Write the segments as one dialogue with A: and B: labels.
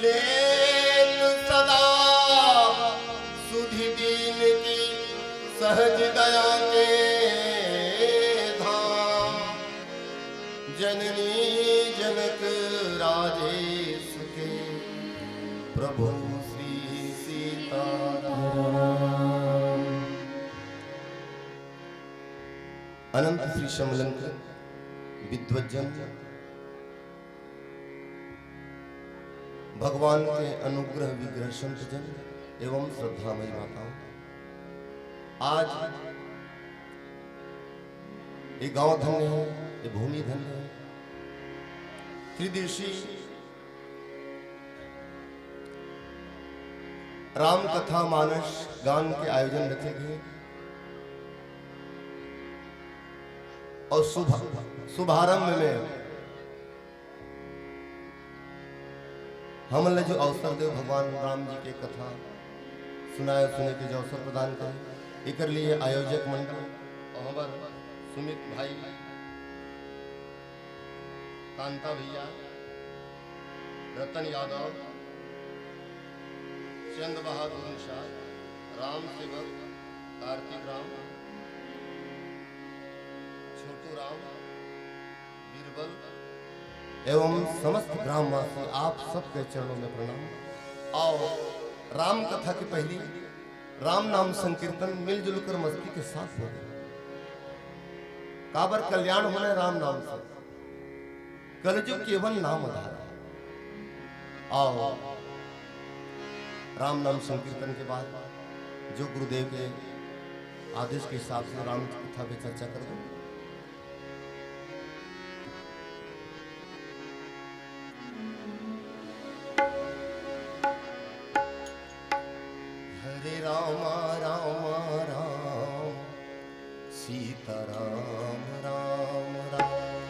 A: लेत सदा सुधि दीन की सहज दया के धाम जननी जनक राजेश के प्रभु श्री सीताराम। अनंत श्री समलंक विद्वज्जन भगवान के अनुग्रह विग्रह संतजन एवं श्रद्धामयी माताओं, आज ये गांव धन्य है, ये भूमि धन्य है। त्रिदिवसीय राम कथा मानस गान के आयोजन रखे गए और शुभारंभ में हमने जो अवसर दे भगवान राम जी के कथा सुनाए सुने के जो अवसर प्रदान करें, एक लिए आयोजक मंडल और हमारे सुमित भाई, कांता भैया, रतन यादव, चंद बहादुर निषाद, राम सेवक, कार्तिक राम, छोटू राम, बीरबल एवं समस्त ग्रामवासी, आप सबके चरणों में प्रणाम। आओ राम कथा की पहली राम नाम संकीर्तन मिलजुल कर मस्ती के साथ हो। काबर कल्याण होने राम नाम से, कलयुग केवल नाम आधार। आओ राम नाम संकीर्तन के बाद जो गुरुदेव के आदेश के हिसाब से राम कथा पे चर्चा कर दो। हरे राम राम राम सीता राम राम राम,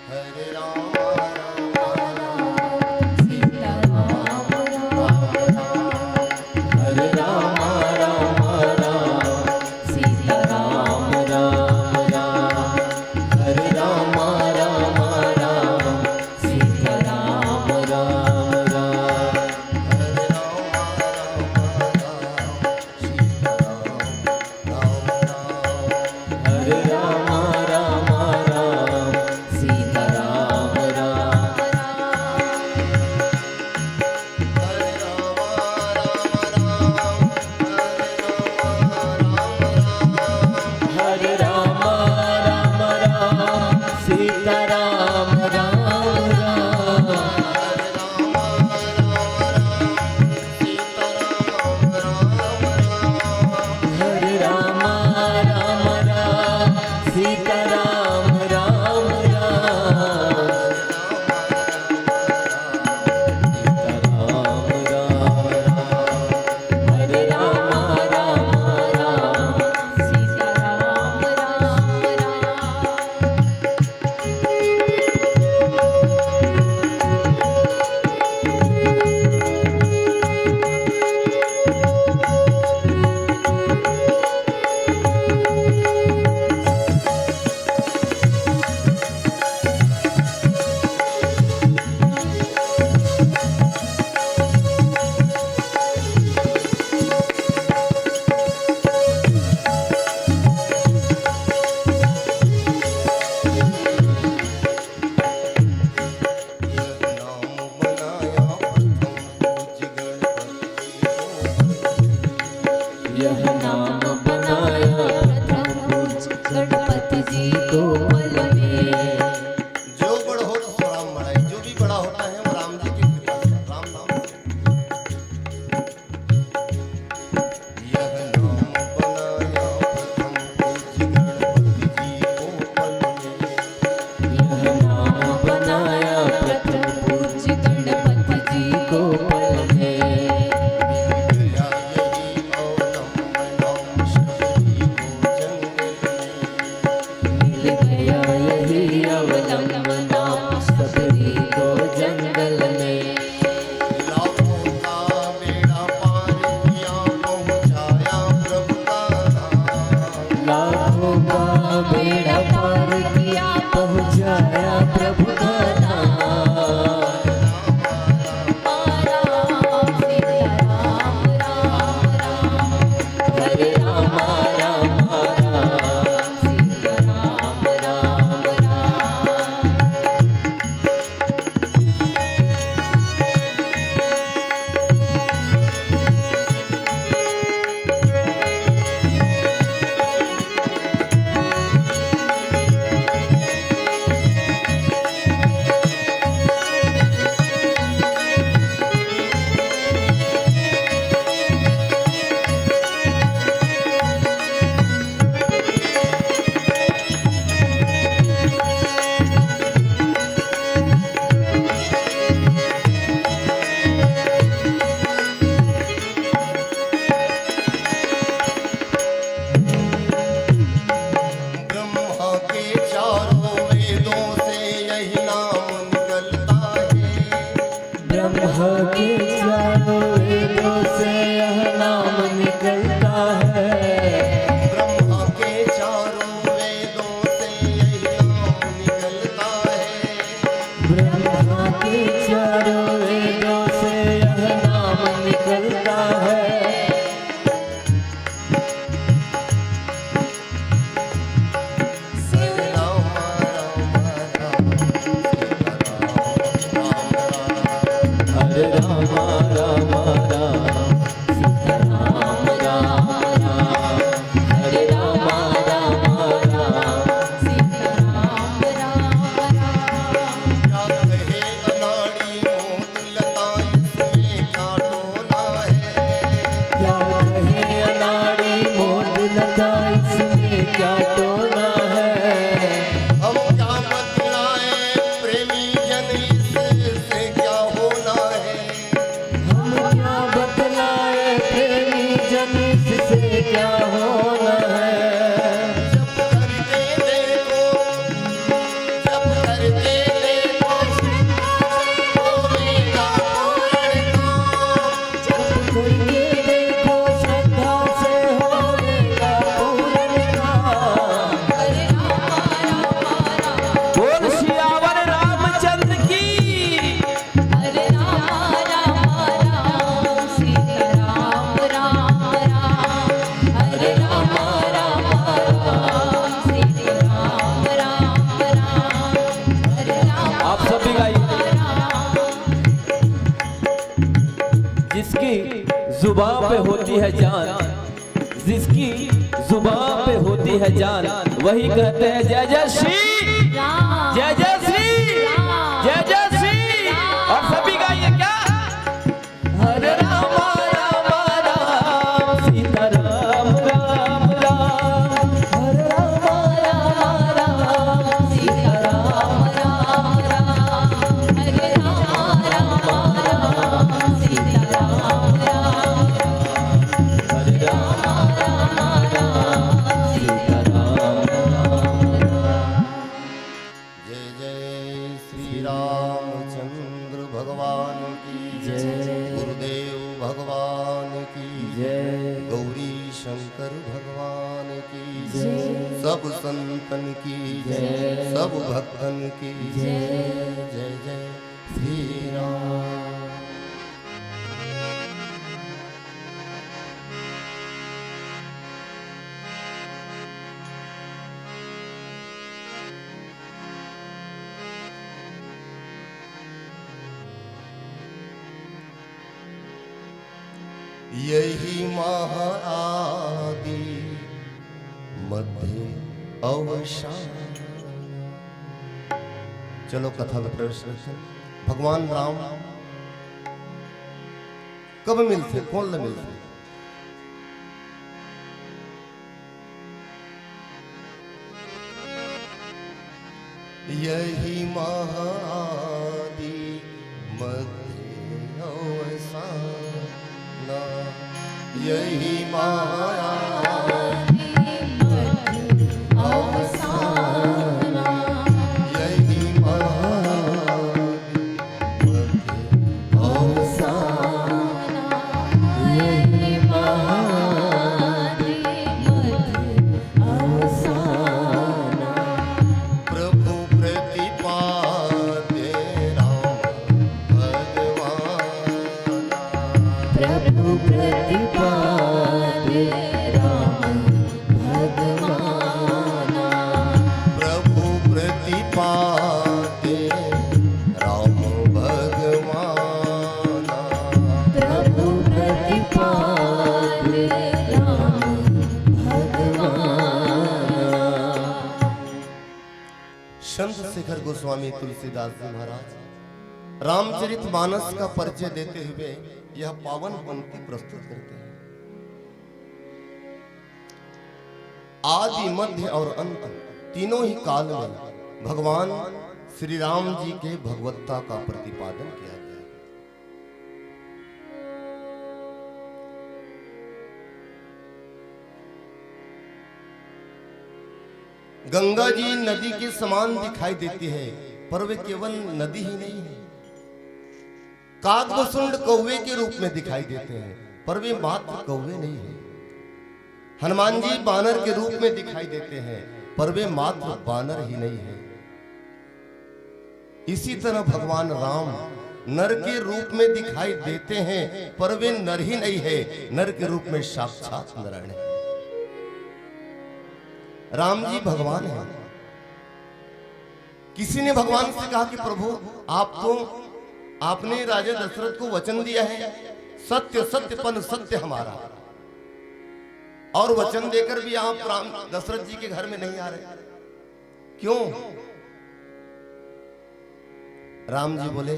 A: हरे राम
B: राम ब्रह्मा के चारों वेदों से यह नाम निकलता है। हरे राम राम राम सीता राम राम राम, हरे राम राम राम सीता राम राम राम।
A: क्या कहे अनाड़ी मोद लता इसमें क्या टोना है।
B: क्या कहे अनाड़ी मोद लता इसमें क्या टोना है।
A: हम क्या बतलाएं प्रेमी जन इससे क्या होना है।
B: हम क्या बतलाए प्रेमी जन इससे क्या होना है।
A: जब करते देखो होएगा पूर्ण काम।
B: जब करके देखो श्रद्धा से होगा पूर्ण काम।
C: हरे राम राम
B: बोल सियावर रामचंद्र की।
C: हरे राम राम सीता राम राम राम, हरे राम राम सीता राम राम राम, हरे राम
B: आप सब भी गाइए। जिसकी जुबान पे होती है जान, जिसकी जुबान पे होती है जान, वही कहते हैं जय जय श्री
C: राम
B: जय जय श्री जय जय श्री। और सभी गाइए क्या। हरे राम राम राम सीता राम राम राम, हरे राम राम राम
C: सीता राम राम राम, हरे राम राम सीता राम राम,
B: हरे राम सीता राम राम।
A: जय जय श्री रामचंद्र भगवान की
B: जय।
A: गुरुदेव भगवान की
B: जय।
A: गौरी शंकर भगवान की
B: जय।
A: सब संतन की
B: जय।
A: सब भक्तन की
C: जय।
A: जय जय श्री राम। यही महाआदि मध्य अवसान। चलो कथा में प्रवेश करते हैं। भगवान राम कब मिलते कौन न मिलते। यही महाआदि मध्य अवसान, यही महाआदि
C: अवसाना,
A: यही महाआदि मध्य
C: अवसाना, यही महादि मध्य अवसाना।
A: प्रभु प्रतिपाद्य राम भगवान।
C: प्रभु प्रतिपाद्य राम भगवाना,
A: प्रभु प्रतिपाद्य राम भगवान।
C: प्रभु प्रतिपाद्य राम भगवाना।
A: संत शेखर गोस्वामी तुलसीदास जी महाराज रामचरितमानस का परिचय देते हुए यह पावन पंक्ति प्रस्तुत करते हैं। आदि मध्य और अंत तीनों ही काल में भगवान श्री राम जी के भगवत्ता का प्रतिपादन किया गया। गंगा जी नदी के समान दिखाई देती है, पर वे केवल नदी ही नहीं है। काकभुसुंड कौवे के रूप में दिखाई देते हैं, पर वे मात्र कौवे नहीं है। हनुमान जी बानर के रूप में दिखाई देते हैं, पर वे मात्र बानर ही नहीं है। इसी तरह भगवान राम नर के रूप में दिखाई देते हैं, पर वे नर ही नहीं है, नर के रूप में साक्षात नारायण है। राम जी भगवान हैं। किसी ने भगवान से कहा कि प्रभु आपने राजा दशरथ को वचन दिया है, सत्य सत्य पन सत्य हमारा, और वचन देकर भी आप राम दशरथ जी के घर में नहीं आ रहे, क्यों? राम जी बोले,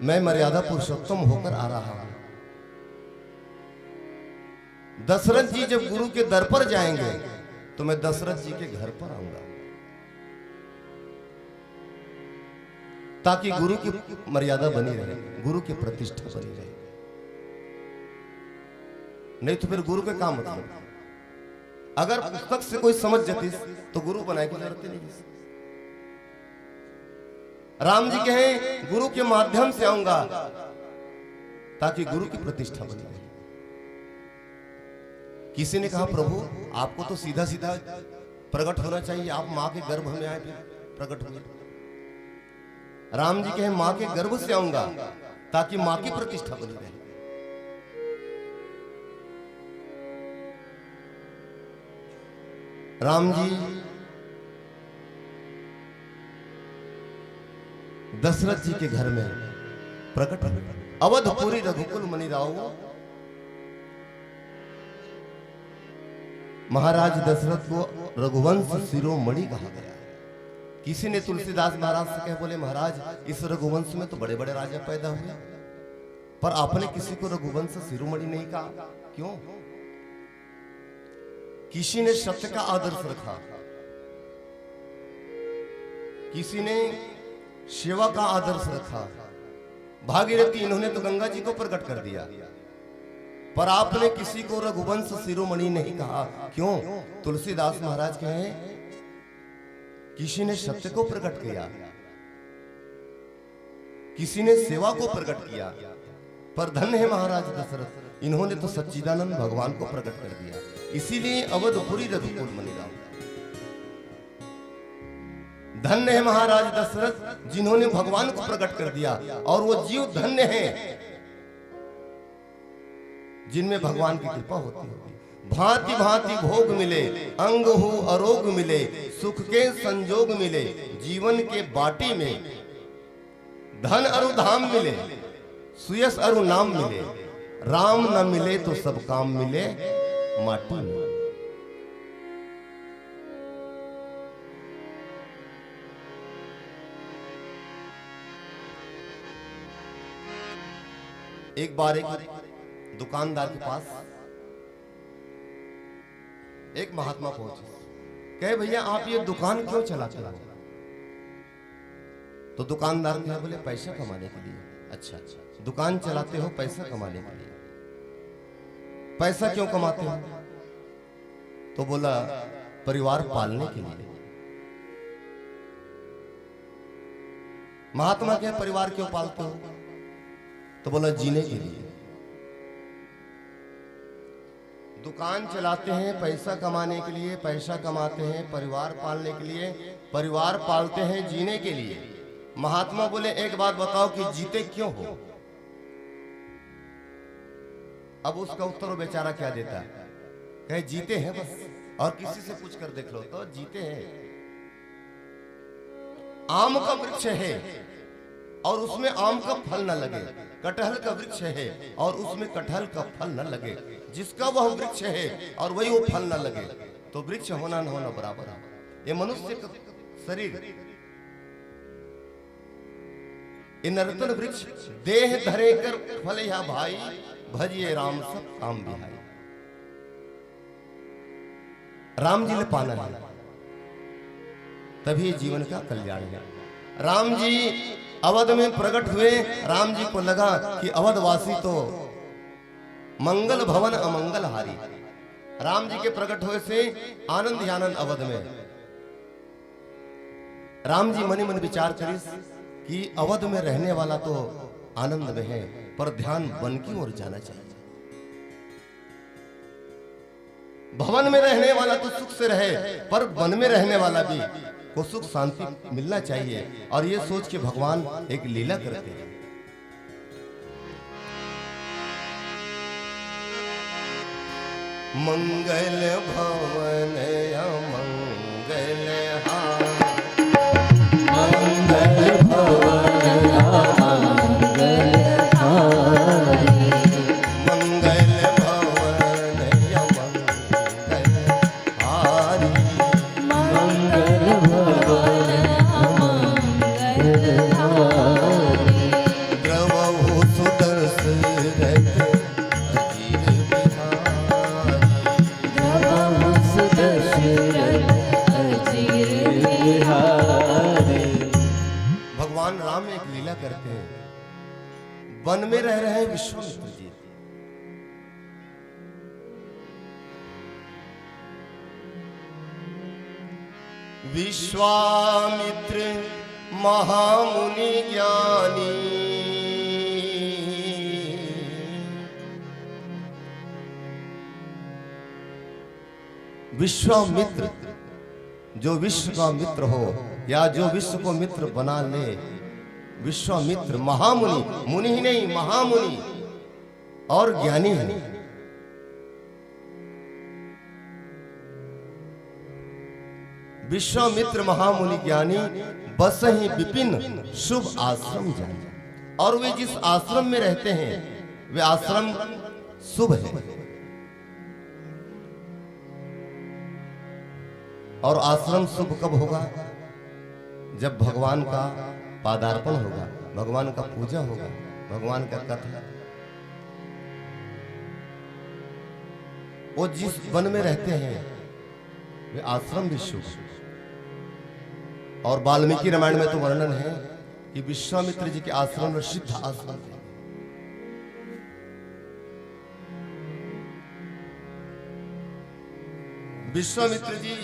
A: मैं मर्यादा पुरुषोत्तम होकर आ रहा हूं। दशरथ जी जब गुरु के दर पर जाएंगे तो मैं दशरथ जी के घर पर आऊंगा, ताकि गुरु की मर्यादा बनी रहे, गुरु की प्रतिष्ठा बनी रहे। नहीं तो फिर गुरु के काम मतलब, अगर पुस्तक से कोई समझ जाती तो गुरु बनाए की जरूरत नहीं। राम जी कहें गुरु के माध्यम से आऊंगा ताकि गुरु की प्रतिष्ठा बनी रहे। किसी ने कहा प्रभु आपको तो सीधा सीधा प्रकट होना चाहिए, आप मां के गर्भ में आए फिर प्रकट हुए। राम जी कहें मां के गर्भ से आऊंगा ताकि मां की प्रतिष्ठा बनी रहे। राम जी दशरथ जी के घर में प्रकट हुए। अवधपुरी रघुकुल मणि राव, महाराज दशरथ को रघुवंश शिरोमणि कहा गया। किसी ने तुलसीदास महाराज से कहे, बोले महाराज इस रघुवंश में तो बड़े बड़े राजा पैदा हुए, पर आपने किसी को रघुवंश शिरोमणि नहीं कहा, क्यों? किसी ने सत्य का आदर्श रखा, किसी ने सेवा का आदर्श रखा। भागीरथी इन्होंने तो गंगा जी को प्रकट कर दिया, पर आपने किसी को रघुवंश शिरोमणि नहीं कहा, क्यों? तुलसीदास महाराज कहे किसी ने सत्य को प्रकट किया, किसी ने सेवा को प्रकट किया, पर धन्य है महाराज दशरथ, इन्होंने तो सच्चिदानंद भगवान को प्रकट कर दिया। इसीलिए अवधपुरी रघुकुल मणि राव। धन्य है महाराज दशरथ जिन्होंने भगवान को प्रकट कर दिया, और वो जीव धन्य है जिनमें भगवान की कृपा होती है। भांति भांति भोग मिले, अंग हो अरोग मिले, सुख के संजोग मिले, जीवन के बाटी में धन अरु धाम मिले, सुयस अरु नाम मिले, राम न मिले तो सब काम मिले माटी में। एक बार एक दुकानदार के पास एक महात्मा पहुंचे, कहे भैया आप ये दुकान क्यों चलाते हो? तो दुकानदार ने बोले पैसा कमाने के लिए। अच्छा, दुकान चलाते हो पैसा कमाने के लिए, पैसा क्यों कमाते हो? तो बोला परिवार पालने के लिए। महात्मा क्या परिवार क्यों पालते हो? तो बोला जीने के लिए। दुकान चलाते हैं पैसा कमाने के लिए, पैसा कमाते हैं परिवार पालने के लिए, परिवार पालते हैं जीने के लिए। महात्मा बोले एक बात बताओ कि जीते क्यों हो? अब उसका उत्तर बेचारा क्या देता है, कहे जीते हैं बस, और किसी से पूछ कर देख लो तो जीते हैं। आम का वृक्ष है और उसमें आम का फल न लगे, कटहल का वृक्ष है और उसमें कटहल का फल न लगे, जिसका वह वृक्ष है और वही वो फल न लगे, तो वृक्ष होना न होना बराबर है। ये मनुष्य का शरीर, ये नर्तन वृक्ष देह धरे कर फल या भाई, भजिए राम सब काम बिहाई। राम जी ने पाना है तभी जीवन का कल्याण है। राम जी अवध में प्रकट हुए, राम जी को लगा कि अवधवासी तो मंगल भवन अमंगल हारी। राम जी के प्रकट हुए से आनंद ही आनंद अवध में। राम जी मनी मन विचार करिस कि अवध में रहने वाला तो आनंद में है, पर ध्यान वन की ओर जाना चाहिए। भवन में रहने वाला तो सुख से रहे, पर वन में रहने वाला भी को सुख शांति मिलना चाहिए, और ये सोच के भगवान एक लीला करते हैं। मंगल भवन अमंगल
B: मंगल भवन अमंगल हारी,
A: मंगल भवन अमंगल हारी,
B: मंगल भवन अमंगल हारी,
A: द्रवहु सुदर्शन अजीर बिहारी,
B: द्रवहु सुदर्शन अजीर बिहारी।
A: भगवान राम एक लीला करते हैं। वन में रह रहे विश्वामित्र जी, विश्वामित्र महामुनि ज्ञानी, विश्वामित्र जो विश्व का मित्र हो या जो विश्व को मित्र बना ले, विश्वामित्र महामुनि, मुनि ही नहीं महामुनि और ज्ञानी है। विश्वामित्र महामुनि ज्ञानी बस ही विपिन शुभ आश्रम जाने, और वे जिस आश्रम में रहते हैं वे आश्रम शुभ है। और आश्रम शुभ कब होगा? जब भगवान का पादार्पण होगा, भगवान का पूजा होगा, भगवान का कथा। वो जिस वन में रहते हैं वे आश्रम भी शुभ। और वाल्मीकि रामायण में तो वर्णन है कि विश्वामित्र जी के आश्रम में सिद्ध आश्रम थे। विश्वामित्र जी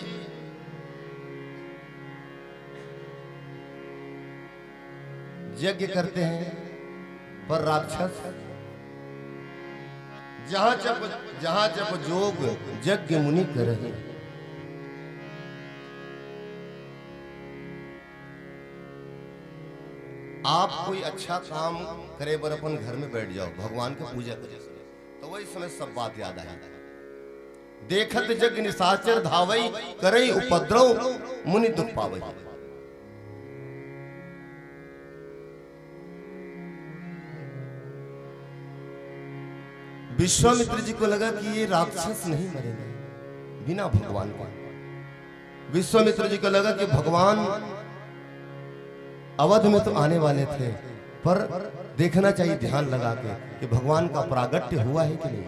A: यज्ञ करते हैं, पर राक्षस जहां जब जोग यज्ञ मुनि कर रहे, आप कोई अच्छा काम करे बर अपन घर में बैठ जाओ, भगवान की पूजा करे, तो वही समय सब बात याद आई। देखत जग निशाचर धावई, करई उपद्रव मुनि दुख पावई। विश्वामित्र जी को लगा कि ये राक्षस नहीं मरेंगे बिना भगवान का। विश्वामित्र जी को लगा कि भगवान अवध में तो आने वाले थे, पर देखना चाहिए ध्यान लगा के कि भगवान का प्रागट्य हुआ है कि नहीं।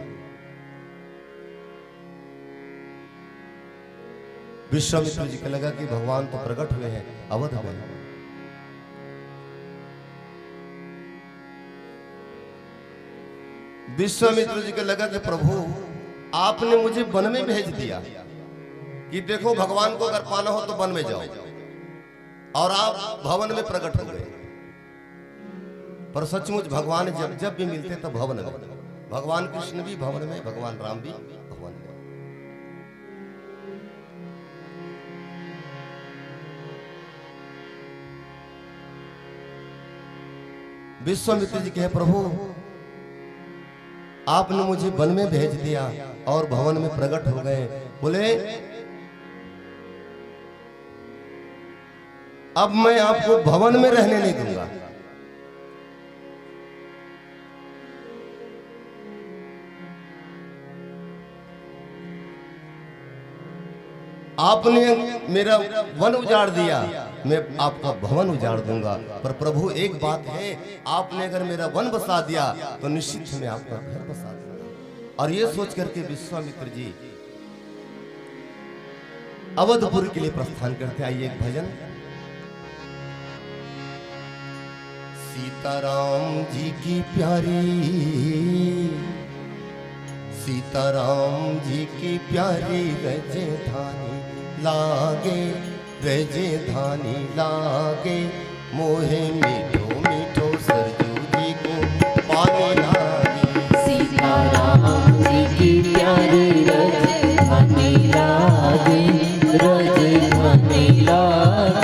A: विश्वामित्र जी को लगा कि भगवान तो प्रकट हुए हैं अवध में। विश्वामित्र जी को लगा कि प्रभु आपने मुझे वन में भेज दिया कि देखो भगवान को अगर पाना हो तो वन में जाओ, और आप भवन में प्रकट हो गए। पर सचमुच भगवान जब जब भी मिलते तब भवन में, भगवान कृष्ण भी भवन में, भगवान राम भी भवन में। विश्वामित्र जी कहे प्रभु आपने मुझे वन में भेज दिया और भवन में प्रकट हो गए। बोले अब मैं आपको भवन में रहने नहीं दूंगा। आपने मेरा वन उजाड़ दिया, मैं आपका भवन उजाड़ दूंगा। पर प्रभु एक बात है, आपने अगर मेरा वन बसा दिया तो निश्चित मैं आपका घर बसा दूंगा। और ये सोच करके विश्वामित्र जी अवधपुर के लिए प्रस्थान करते। आइए एक भजन। सीताराम जी की प्यारी, सीताराम जी की प्यारी रजधानी लागे, रजधानी लागे, मोहे मीठो मीठो सरजू जी को पानी लागे।
B: सीताराम जी की प्यारी रजधानी लागे, रजधानी लागे,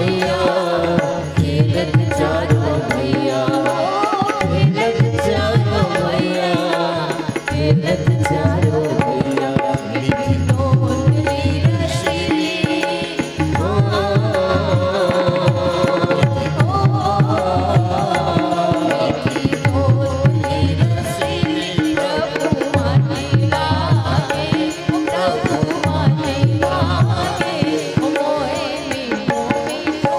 B: भैया खेलत चारो भैया खेलत चारो भैया खेलत चारो भैया
C: मीठी तोतली रसीली मीठी तोतली रसीली प्रभु माने लागे प्रभु माने लागे मोहे मीठो मीठो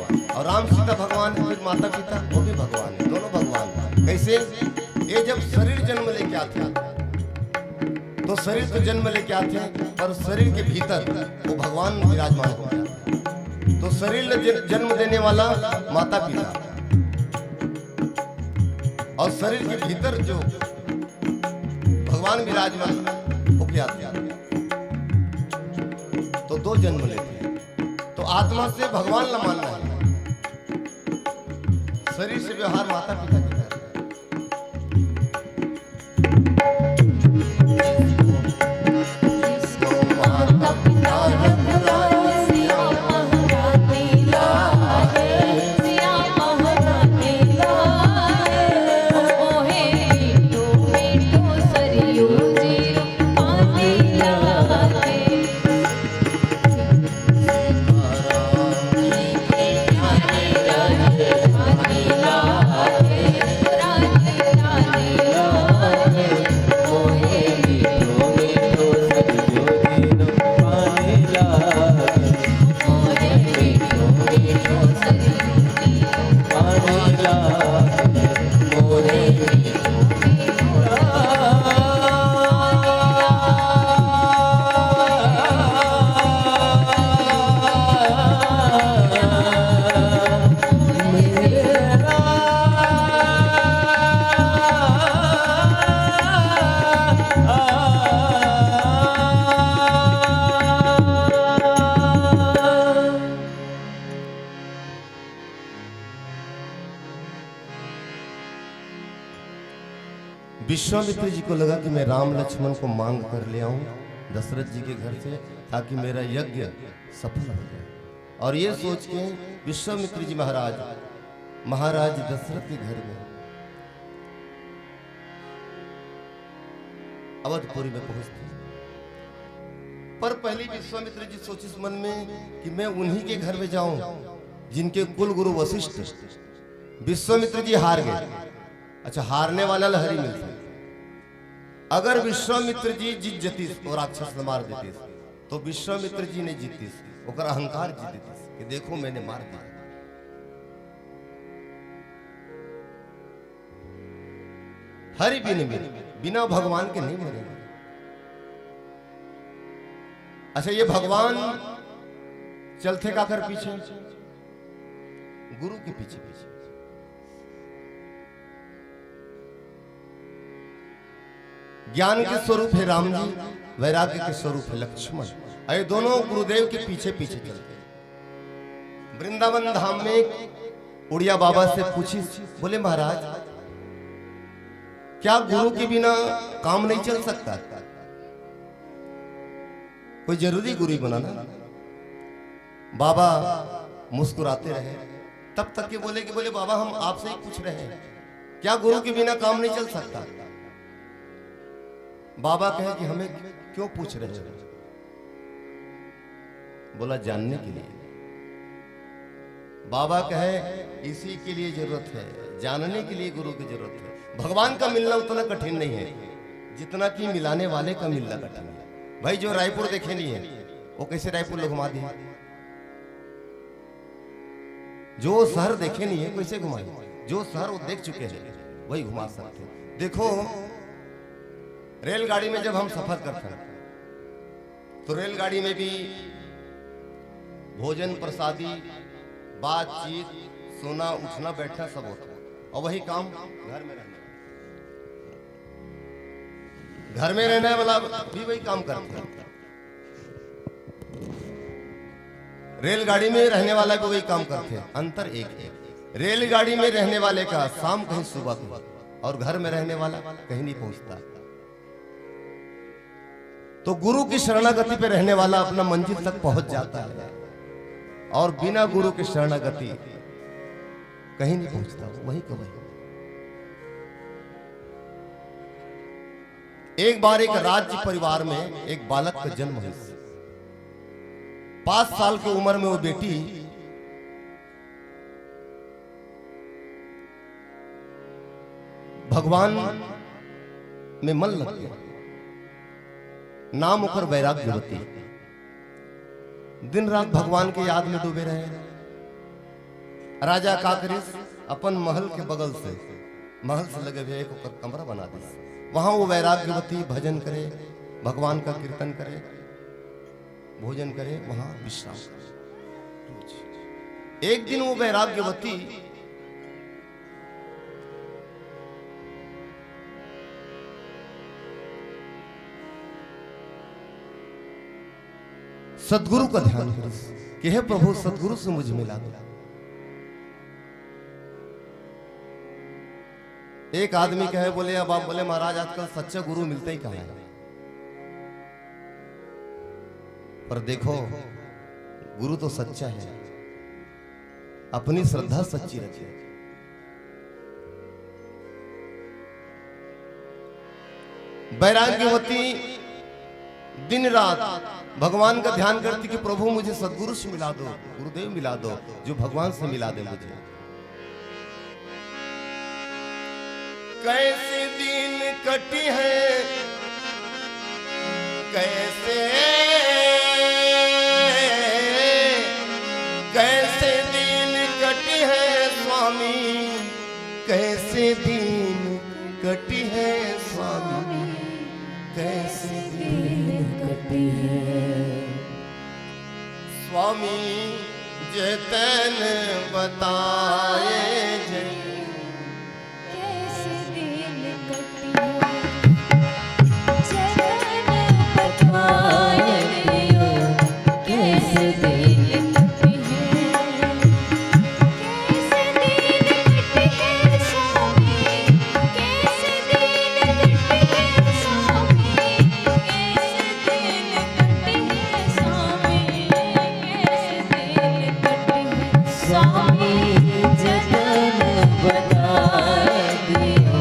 A: है और राम सीता भगवान है, फिर माता पिता वो भी भगवान है, दोनों भगवान है। कैसे? ये जब शरीर जन्म लेके आते हैं तो शरीर तो जन्म लेके आते हैं पर शरीर के भीतर वो भगवान विराजमान हो जाते हैं। तो शरीर जन्म देने वाला माता पिता और शरीर के भीतर जो भगवान विराजमान वो क्या आते तो दो जन्म लेते हैं। तो आत्मा से भगवान न मानना है, शरीर से व्यवहार माता पिता के करते हैं।
C: माता पिता रघुराई सिया महारानी लाए, सिया महारानी लाए। ओहे मीठो मीठो सरयू जी पानी लाए।
A: विश्वामित्र जी को लगा कि मैं राम लक्ष्मण को मांग कर ले आऊं दशरथ जी के घर से ताकि मेरा यज्ञ सफल हो जाए। और ये सोच के विश्वामित्र जी महाराज दशरथ के घर में अवधपुरी में पहुंचते। पर पहले विश्वामित्र जी सोचे इस मन में कि मैं उन्हीं के घर में जाऊं जिनके कुल गुरु वशिष्ठ। विश्वामित्र जी हार गए। अच्छा, हारने वाला लहरी मिलता है। अगर विश्वामित्र जी जीत जती और राक्षस न मार देते तो विश्वामित्र जी ने जीती, ओकर अहंकार जीते कि देखो मैंने मार दिया। हरि बिना भगवान के नहीं मरेगा। अच्छा, ये भगवान चलते का कर पीछे, गुरु के पीछे पीछे। ज्ञान के स्वरूप है राम जी, वैराग्य के स्वरूप है लक्ष्मण। ये दोनों गुरुदेव के पीछे पीछे चलते। वृंदावन धाम में उड़िया बाबा से पूछी, बोले महाराज क्या गुरु के बिना काम नहीं चल सकता? कोई जरूरी गुरु बनाना? बाबा मुस्कुराते रहे। तब तक के बोले बाबा हम आपसे ही पूछ रहे हैं, क्या गुरु के बिना काम नहीं चल सकता? बाबा कहे कि हमें क्यों पूछ रहे हो? बोला जानने के लिए। बाबा कहे इसी के लिए जरूरत है, जानने के लिए गुरु की जरूरत है। भगवान का मिलना उतना कठिन नहीं है जितना कि मिलाने वाले का मिलना कठिन है। भाई जो रायपुर देखे नहीं है वो कैसे रायपुर लोग घुमा दिए? जो शहर देखे नहीं है कैसे घुमाए? जो शहर वो देख चुके हैं वही घुमा सकते हैं। देखो रेलगाड़ी में जब हम सफर करते हैं तो रेलगाड़ी में भी भोजन प्रसादी, बातचीत, सोना उठना बैठना सब होता है। और वही काम घर में रहने वाला भी वही काम करता है। रेलगाड़ी में रहने वाला भी वही काम करते हैं। अंतर एक है, रेलगाड़ी में रहने वाले का शाम कहीं सुबह को, और घर में रहने वाला कहीं नहीं पहुंचता। तो गुरु की शरणागति पे रहने वाला अपना मंजिल तक पहुंच जाता है और बिना गुरु की शरणागति कहीं नहीं पहुंचता, वही का वही। एक बार एक राज्य परिवार में एक बालक का जन्म हुआ। 5 साल की उम्र में वो बेटी भगवान में मन लग गया। नाम होकर वैराग्यवती। दिन रात भगवान के याद में डूबे रहे। राजा का करिस अपन महल के बगल से महल से लगे हुए एक ओकर कमरा बना दिस। वहां वो वैराग्यवती भजन करे, भगवान का कीर्तन करे, भोजन करे, वहां विश्राम करे। एक दिन वो वैराग्यवती सदगुरु का ध्यान करो कि हे प्रभु सदगुरु से मुझे मिला दो। एक आदमी कहे बोले अब आप बोले महाराज आजकल सच्चे गुरु मिलते ही कहाँ है। पर देखो गुरु तो सच्चा है, अपनी श्रद्धा सच्ची रखे। वैराग्यवती दिन रात भगवान का ध्यान करती कि प्रभु मुझे सदगुरु से मिला दो, गुरुदेव मिला दो, जो भगवान से मिला दे मुझे। कैसे दिन कटी है, कैसे कैसे दिन कटी है स्वामी, कैसे दिन कटी है स्वामी, कैसे दिन
C: कटी है
A: स्वामी जतन बताए जय।
C: कैसे दिन कटी है जतन बताए दियो, कैसे दिन कटी है, कैसे दिन कटी है स्वामी, कैसे दिन कटी है स्वामी, कैसे दिन कटी है स्वामी, कैसे दिन कटी है स्वामी जतन बताए दियो,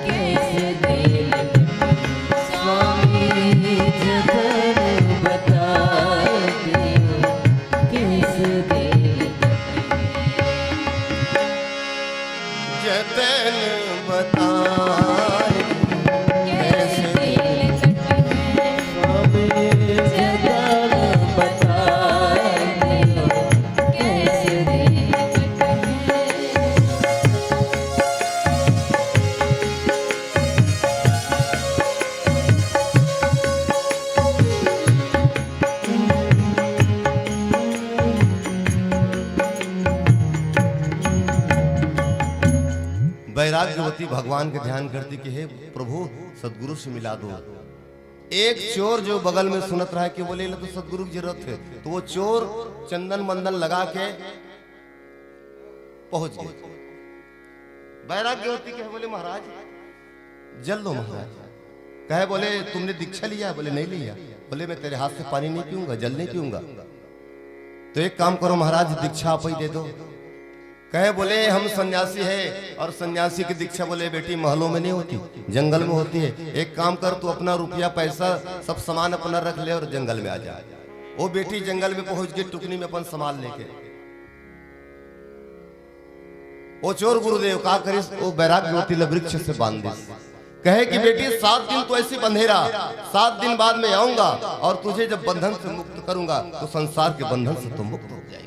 C: कैसे दिन कटी स्वामी जतन बताए दियो, कैसे दिन
A: जतन बताए
C: कैसे दिन कटी है जतन बताए दियो, कैसे दिन कटी है।
A: वैराग्यवती भगवान के ध्यान करती कि हे प्रभु सदगुरु से मिला दो। एक चोर जो बगल में सुनत रहा है कि बोले तो सदगुरु की जरूरत है, तो वो चोर चंदन मंदन लगा के पहुंच गए। वैराग्यवती कहे बोले महाराज जल दो महाराज। कहे बोले तुमने दीक्षा लिया? बोले नहीं लिया। बोले मैं तेरे हाथ से पानी नहीं पीऊंगा, जल नहीं पीऊंगा। तो एक काम करो महाराज दीक्षा आप ही दे दो। कहे बोले हम सन्यासी है, और सन्यासी की दीक्षा बोले बेटी महलों में नहीं होती, जंगल में होती है। एक काम कर तू अपना रुपया पैसा सब सामान अपना रख ले और जंगल में आ जा। वो बेटी जंगल में पहुंच गई टुकनी में अपन सामान लेके। वो चोर गुरुदेव का करिस वो वैराग्यवती वृक्ष से बांध दिस। कहे कि बेटी 7 दिन तो ऐसे बंधेरा, 7 दिन बाद में आऊंगा और तुझे जब बंधन से मुक्त करूंगा तो संसार के बंधन से तुम मुक्त हो जाएगी।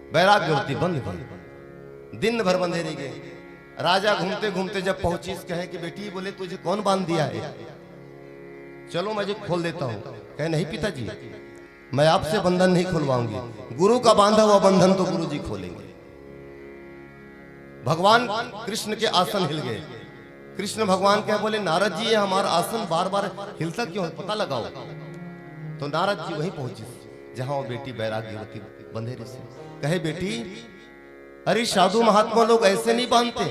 A: वैराग्यवती बंद गई, दिन भर बंधे रह गए। राजा घूमते घूमते जब पहुंची कहे कि बेटी बोले तुझे कौन बांध दिया है? चलो मैं खोल देता हूँ। कहे नहीं पिताजी मैं आपसे बंधन नहीं खुलवाऊंगी, गुरु का बांधा हुआ बंधन तो गुरु जी खोलेंगे। भगवान कृष्ण के आसन हिल गए। कृष्ण भगवान क्या बोले नारद जी ये हमारा आसन बार बार हिलता क्यों है, पता लगाओ। तो नारद जी वहीं पहुंचे जहां वो बेटी वैराग्यवती बंधेरे से। कहे बेटी अरे साधु महात्मा लोग ऐसे नहीं बांधते,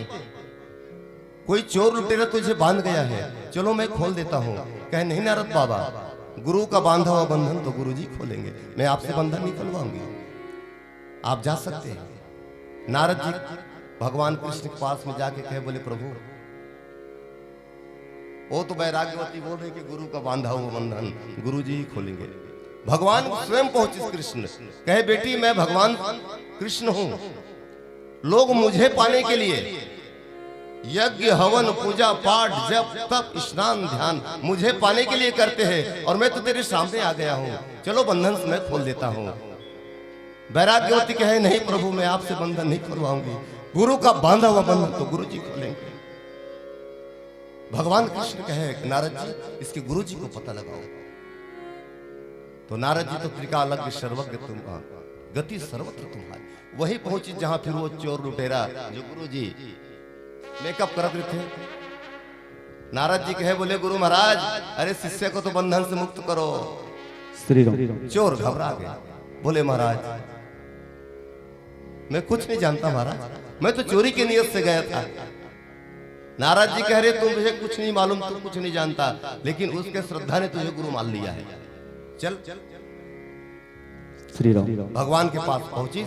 A: कोई चोर लुटेरा तुझे बांध गया है, चलो मैं खोल देता हूँ। कहे नहीं नारद बाबा गुरु का बांधा हुआ बंधन तो गुरु जी खोलेंगे, मैं आपसे बंधन नहीं खुलवाऊंगी, आप जा सकते हैं। नारद जी भगवान कृष्ण के पास में जाके कहे बोले प्रभु वो तो वैराग्यवती बोल रहे कि गुरु का बांधा हुआ बंधन गुरु जी ही खोलेंगे। भगवान स्वयं पहुंचे कृष्ण। कहे बेटी मैं भगवान कृष्ण हूं, लोग मुझे पाने के लिए यज्ञ हवन पूजा पाठ जप तप स्नान ध्यान मुझे पाने के लिए करते हैं, और मैं तो तेरे सामने आ गया हूं, चलो बंधन से मैं खोल देता हूं। वैराग्यवती कहे नहीं प्रभु मैं आपसे बंधन नहीं खुलवाऊंगी, गुरु का बांधा हुआ बंधन तो गुरु जी खोलेंगे। भगवान कृष्ण कहे नारद जी इसके गुरु जी को पता लगाओ। तो नारद जी तो त्रिकालज्ञ सर्वज्ञ तुम गति सर्वत्र तुम्हारी, वही पहुंची जहां फिर वो चोर लुटेरा जो गुरु जी मेकअप कर रहे थे। नारद जी कहे बोले गुरु महाराज अरे शिष्य को तो बंधन से मुक्त करो।
B: श्री राम।
A: चोर घबरा गया, बोले महाराज मैं कुछ नहीं जानता महाराज, मैं तो चोरी की नियत से गया था। नारद जी कह रहे तुम मुझे कुछ नहीं मालूम, तुम कुछ नहीं जानता, लेकिन उसके श्रद्धा ने तुझे गुरु मान लिया है। चल
B: श्री राम।
A: भगवान के पास पहुंची।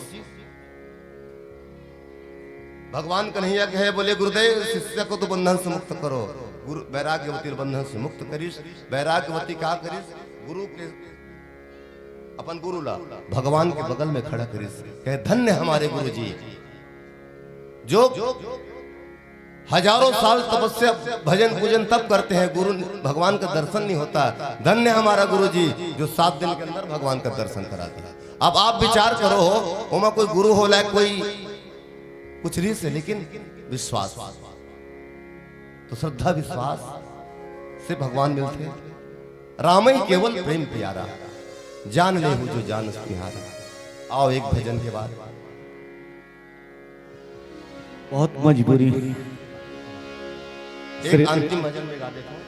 A: भगवान कन्हैया कहे बोले गुरुदेव शिष्य को तो बंधन से मुक्त करो। गुरु वैराग्यवती बंधन से मुक्त करीस। वैराग्यवती का करीस गुरु के अपन गुरु ला भगवान के बगल में खड़ा करीस। कहे धन्य हमारे गुरु जी जो हजारों साल तपस्या भजन पूजन तब करते हैं, गुरु भगवान का दर्शन नहीं होता। धन्य हमारा गुरु जी जो 7 दिन के अंदर भगवान का दर्शन करा दिया। अब आप विचार करो ओमा कोई गुरु हो लाए कोई कुछ रीस है, लेकिन विश्वास तो श्रद्धा विश्वास से भगवान मिलते। राम ही केवल प्रेम प्यारा, जान ले हो जो जान तुम्हारा। आओ एक भजन के बाद
B: बहुत मजबूरी।
A: एक अंतिम भजन में गा देता हूं।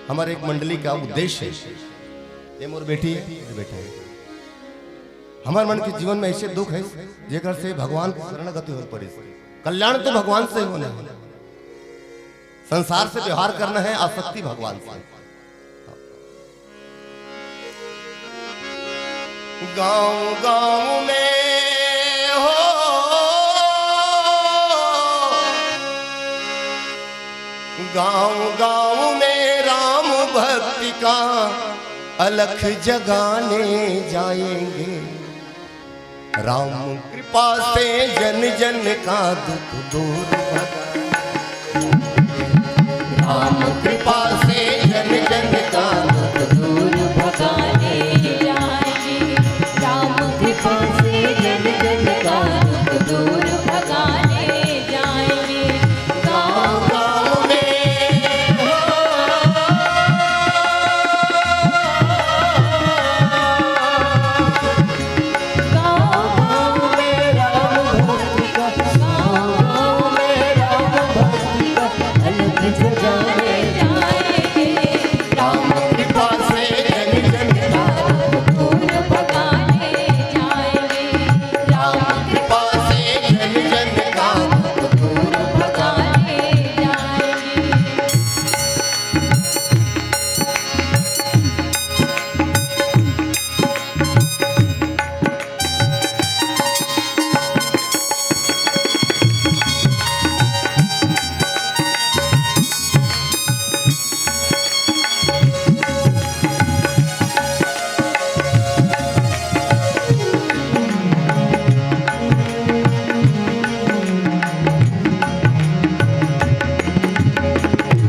A: हमारे एक मंडली का उद्देश्य है, ये मोर बेटी है बेटा है, हमारे मन के जीवन में ऐसे दुख है जेकर से भगवान की शरणगति हो पड़ी। कल्याण तो भगवान से होना है, संसार से व्यवहार करना है, आसक्ति भगवान से। गांव गांव में हो गांव गांव में राम भक्ति का अलख जगाने जाएंगे। राम कृपा से जन जन का दुख दूर, राम कृपा से जन जन का दुख दूर
C: भगाने जाएंगे। राम कृपा से जन जन का दुख दूर भगाने जाएंगे। गाँव
A: गाँव में
C: गाँव में राम भक्ति का, गाँव में राम भक्ति का अलग जगाने जाएंगे। राम
A: कृपा से जन जन
C: का दुख दूर भगाने जाएंगे। राम
A: कृपा से जन जन का
C: दुख दूर भगाने जाएंगे।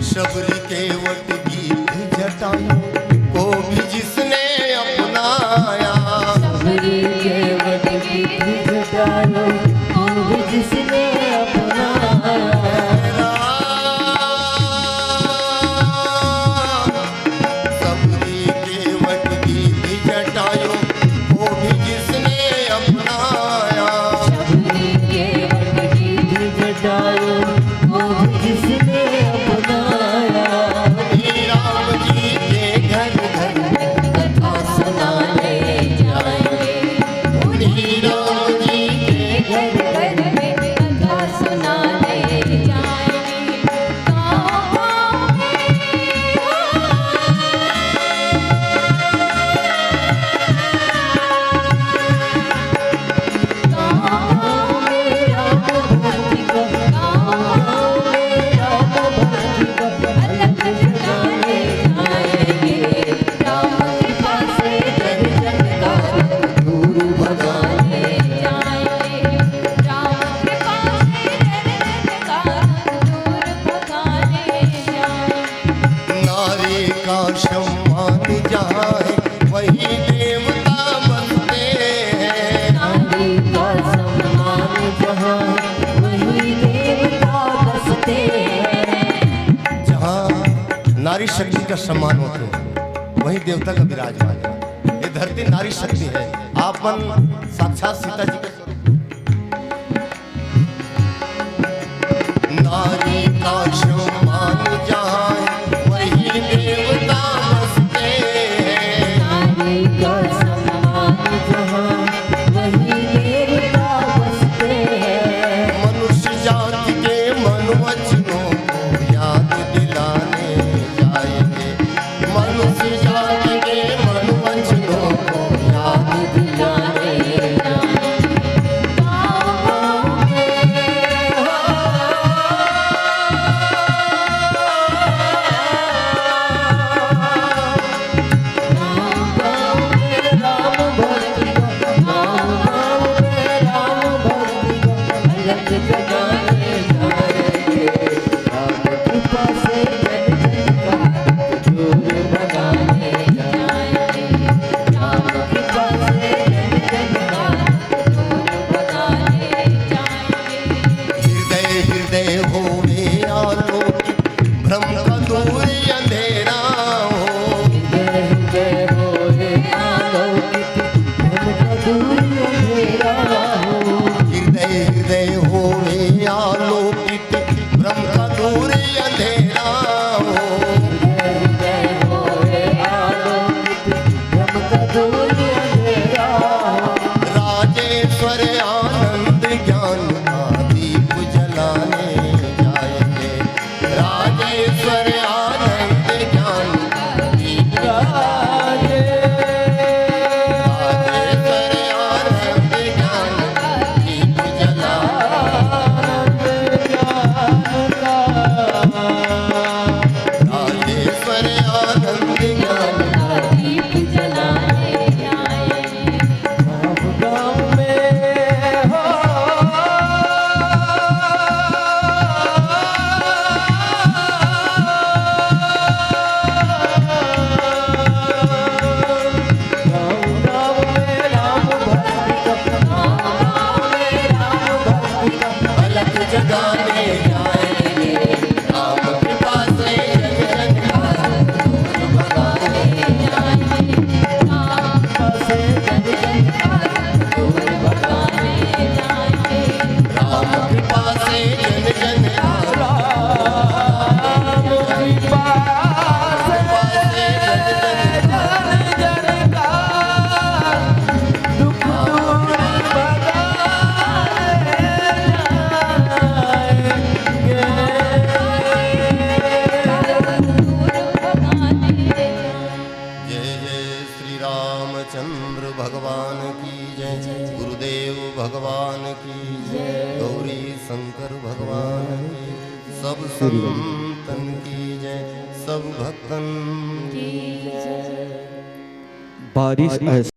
A: शबरी के वट गीत जटायों को भी जिसने अपनाया।
C: सबरी के वट गीत जटायों को भी जिसने अपनाया।
A: शबरी के वट गीत जटायों को भी जिसने अपनाया।
C: सबरी के वट गीत जटायों को भी जिसने अपनाया।
A: राम जी के घर घर
C: कथा सुनाने जाएंगे।
A: उन्हीं राम जी के
C: घर घर में कथा सुनाने जाएंगे। गाँव में राम भक्ति का, गाँव में राम भक्ति का अलग जगाने जाएंगे। राम कृपा से जन जन का दुख दूर भगाने जाएंगे। राम जहाँ वही देवता बसते हैं।
A: जहाँ नारी शक्ति का सम्मान होता है वहीं देवता का विराजमान है। ये धरती नारी शक्ति है। आप मन साक्षात सीता जी का नारी का सम्मान जहाँ वही देवता बसते हैं।
C: नारी का सम्मान जहाँ वही देवता बसते हैं।
A: मनुष्य जाति के मन वचनों को याद दिलाने जाएंगे। मनुष्य जाति के मन वचनों को याद
C: दिलाने जाएंगे। गाँव में राम भक्ति को, गाँव में राम भक्ति को अलग जगाने जाएंगे। राम कृपा से जन जन का दूर भगाने जाएंगे। राम कृपा से जन जन का दूर भगाने जाएंगे।
A: हृदय हृदय होवे आलोक भ्रम का दूर अंधेरा हो।
C: हृदय हृदय होए आलोकित भ्रम का दूर अंधेरा हो।
A: हृदय हृदय होवे आलोकित भ्रम का दूर अंधेरा हो।
C: हृदय होए आलोकित भ्रम का दूर अंधेरा हो।
A: राजेश्वर आनंद ज्ञान का दीप जलाने जाएंगे। राजेश्वर आनंद ज्ञान का दीप जलाने। राजेश्वर आनंद ज्ञान का दीप जलाने। राजेश्वर आनंद ज्ञान
C: का दीप जलाने जाएंगे।
B: गाँव में हो गाँव में राम भक्ति का,
C: गाँव में राम भक्ति का
A: अलग जगाने जाएंगे। राम कृपा से जन जन का दूर भगाने
C: जाएंगे। राम से जन जन का दूर भगाने जाएंगे।
A: राम कृपा से जन जन का
B: राम कृपा से जन जन का दुख दूर
A: जय जय श्री रामचंद्र भगवान की जय। गुरुदेव भगवान की जय। गौरी शंकर भगवान की, सब संतन की जय, सब भक्तन की
B: बारिश ऐसा